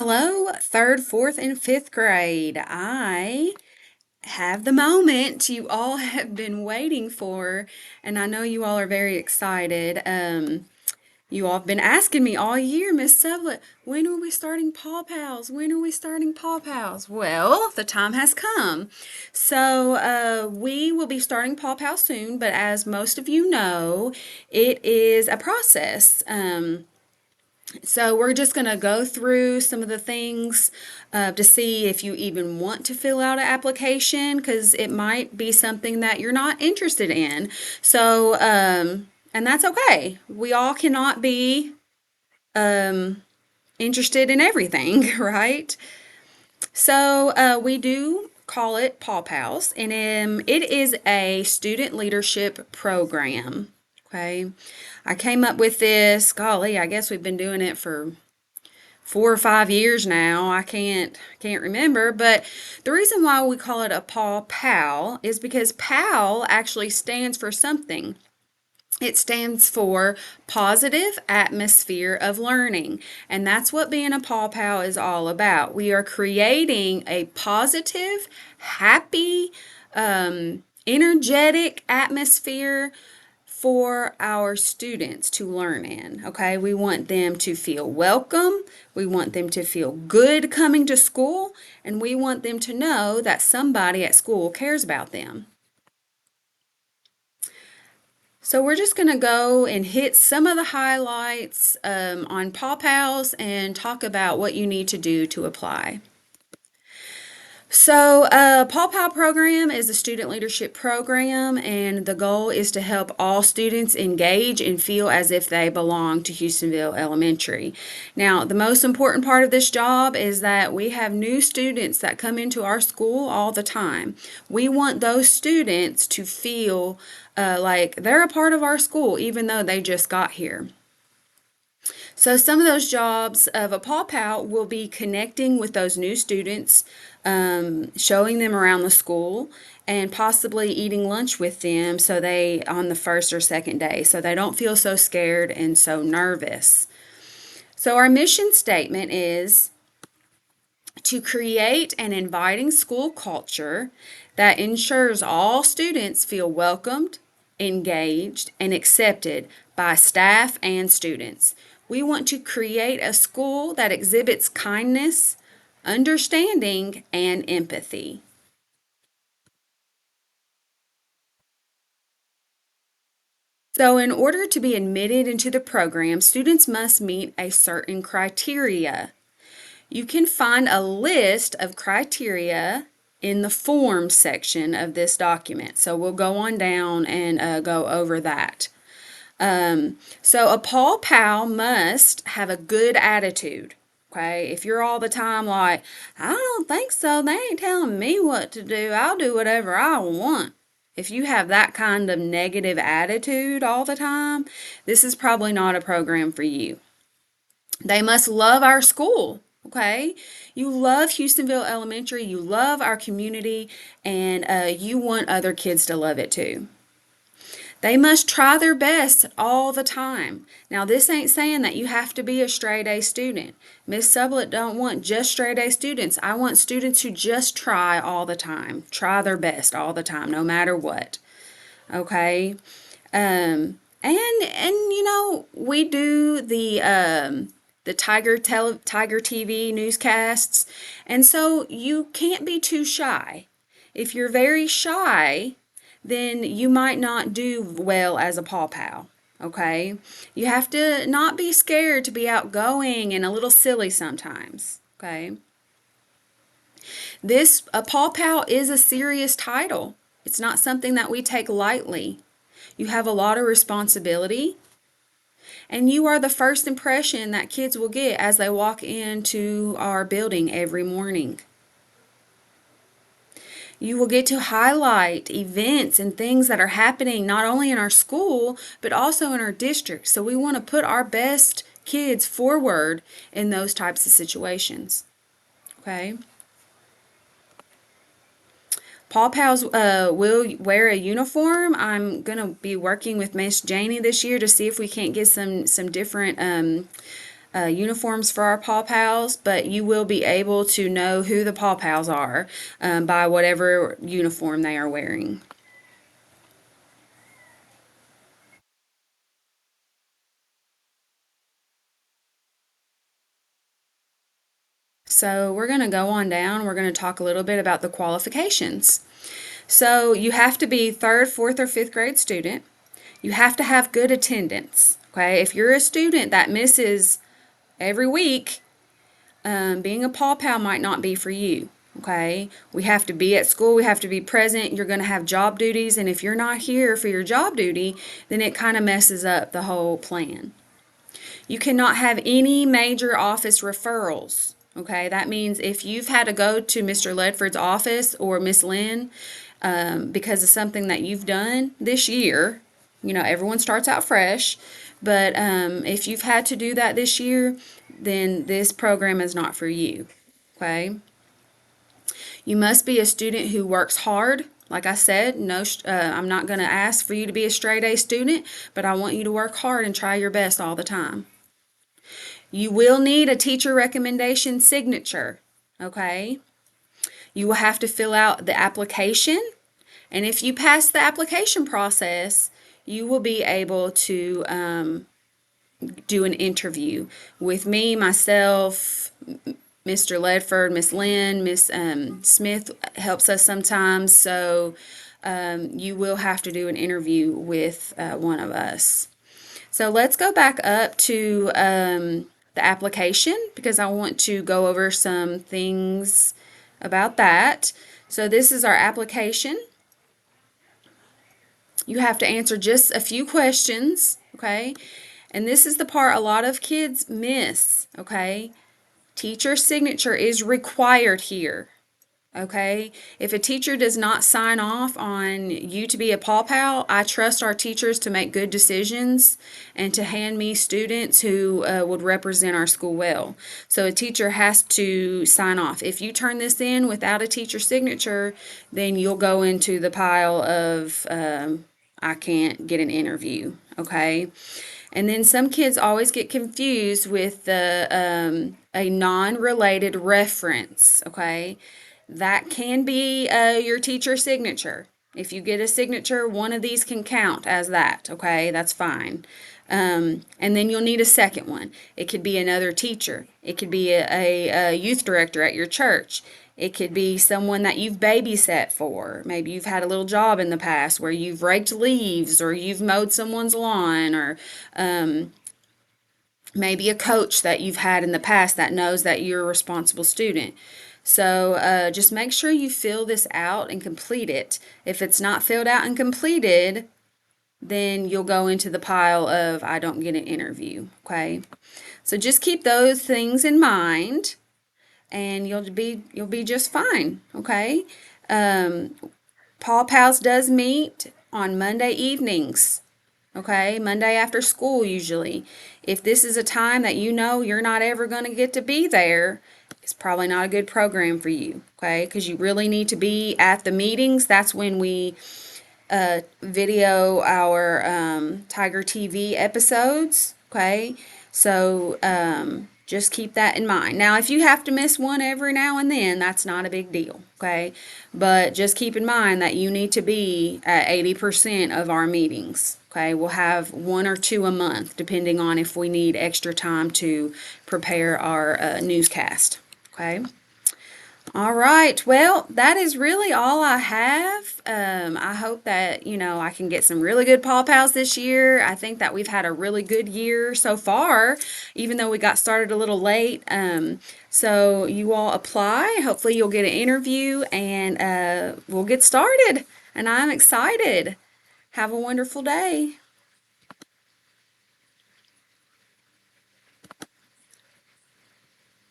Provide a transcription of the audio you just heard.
Hello, third, fourth, and fifth grade. I have the moment you all have been waiting for, and I know you all are very excited. You all have been asking me all year, Miss Sublett, when are we starting Paw Pals? When are we starting Paw Pals? Well, the time has come. So, we will be starting Paw Pals soon, but as most of you know, it is a process. So we're just going to go through some of the things to see if you even want to fill out an application because it might be something that you're not interested in. So, and that's okay. We all cannot be interested in everything, right? So, we do call it Paw Pals, and it is a student leadership program. Okay. I came up with this, golly, I guess we've been doing it for 4 or 5 years now. I can't remember, but the reason why we call it a Paw Pal is because PAL actually stands for something. It stands for positive atmosphere of learning. And that's what being a Paw Pal is all about. We are creating a positive, happy, energetic atmosphere for our students to learn in. Okay, we want them to feel welcome, we want them to feel good coming to school, and we want them to know that somebody at school cares about them. So we're just going to go and hit some of the highlights on Paw Pals and talk about what you need to do to apply. So, Paw Pal program is a student leadership program, and the goal is to help all students engage and feel as if they belong to Houstonville Elementary. Now, the most important part of this job is that we have new students that come into our school all the time. We want those students to feel like they're a part of our school, even though they just got here. So some of those jobs of a Paw Pal will be connecting with those new students, showing them around the school, and possibly eating lunch with them so they on the first or second day so they don't feel so scared and so nervous. So our mission statement is to create an inviting school culture that ensures all students feel welcomed, engaged, and accepted by staff and students. We want to create a school that exhibits kindness, understanding, and empathy. So, in order to be admitted into the program, students must meet a certain criteria. You can find a list of criteria in the forms section of this document. So we'll go on down and go over that. So a Paw Pal must have a good attitude. Okay, if you're all the time like, I don't think so, they ain't telling me what to do, I'll do whatever I want. If you have that kind of negative attitude all the time, this is probably not a program for you. They must love our school. Okay, you love Houstonville Elementary, you love our community, and you want other kids to love it too. They must try their best all the time. Now, this ain't saying that you have to be a straight A student. Miss Sublett don't want just straight A students. I want students who just try all the time, try their best all the time, no matter what. Okay, and we do the Tiger TV newscasts, and so you can't be too shy. If you're very shy, then you might not do well as a Paw Pal. Okay, you have to not be scared to be outgoing and a little silly sometimes. Okay, this a Paw Pal is a serious title. It's not something that we take lightly. You have a lot of responsibility, and you are the first impression that kids will get as they walk into our building every morning. You will get to highlight events and things that are happening not only in our school, but also in our district. So we want to put our best kids forward in those types of situations. Okay? Paw Pals will wear a uniform. I'm going to be working with Miss Janie this year to see if we can't get some different uniforms for our Paw Pals, but you will be able to know who the Paw Pals are by whatever uniform they are wearing. So we're going to go on down. We're going to talk a little bit about the qualifications. So you have to be third, fourth, or fifth grade student. You have to have good attendance. Okay, if you're a student that misses every week, being a Paw Pal might not be for you. Okay, we have to be at school, we have to be present. You're going to have job duties, and if you're not here for your job duty, then it kind of messes up the whole plan. You cannot have any major office referrals. Okay, that means if you've had to go to Mr. Ledford's office or Miss Lynn because of something that you've done this year, everyone starts out fresh, but if you've had to do that this year, then this program is not for you. Okay, you must be a student who works hard. Like I said, no, I'm not going to ask for you to be a straight A student, but I want you to work hard and try your best all the time. You will need a teacher recommendation signature, okay? You will have to fill out the application, and if you pass the application process, you will be able to do an interview with me, myself, Mr. Ledford, Miss Lynn, Miss Smith helps us sometimes, so you will have to do an interview with one of us. So let's go back up to the application because I want to go over some things about that. So this is our application. You have to answer just a few questions, okay? And this is the part a lot of kids miss, okay? Teacher signature is required here. Okay, if a teacher does not sign off on you to be a Paw Pal, I trust our teachers to make good decisions and to hand me students who would represent our school well. So a teacher has to sign off. If you turn this in without a teacher signature, then you'll go into the pile of I can't get an interview. Okay. And then some kids always get confused with the a non-related reference. Okay, that can be your teacher signature. If you get a signature, one of these can count as that. Okay, that's fine. And then you'll need a second one. It could be another teacher. It could be a youth director at your church. It could be someone that you've babysat for. Maybe you've had a little job in the past where you've raked leaves or you've mowed someone's lawn or maybe a coach that you've had in the past that knows that you're a responsible student. So just make sure you fill this out and complete it. If it's not filled out and completed, then you'll go into the pile of I don't get an interview. Okay. So just keep those things in mind and you'll be just fine. Okay. Paw Pals does meet on Monday evenings. Okay, Monday after school usually. If this is a time that you know you're not ever going to get to be there, it's probably not a good program for you. Okay, because you really need to be at the meetings. That's when we video our Tiger TV episodes. Okay, so just keep that in mind. Now, if you have to miss one every now and then, that's not a big deal. Okay, but just keep in mind that you need to be at 80% of our meetings. Okay, we'll have one or two a month, depending on if we need extra time to prepare our newscast. Okay. All right. Well, that is really all I have. I hope that, I can get some really good Paw Pals this year. I think that we've had a really good year so far, even though we got started a little late. So you all apply. Hopefully you'll get an interview and we'll get started. And I'm excited. Have a wonderful day.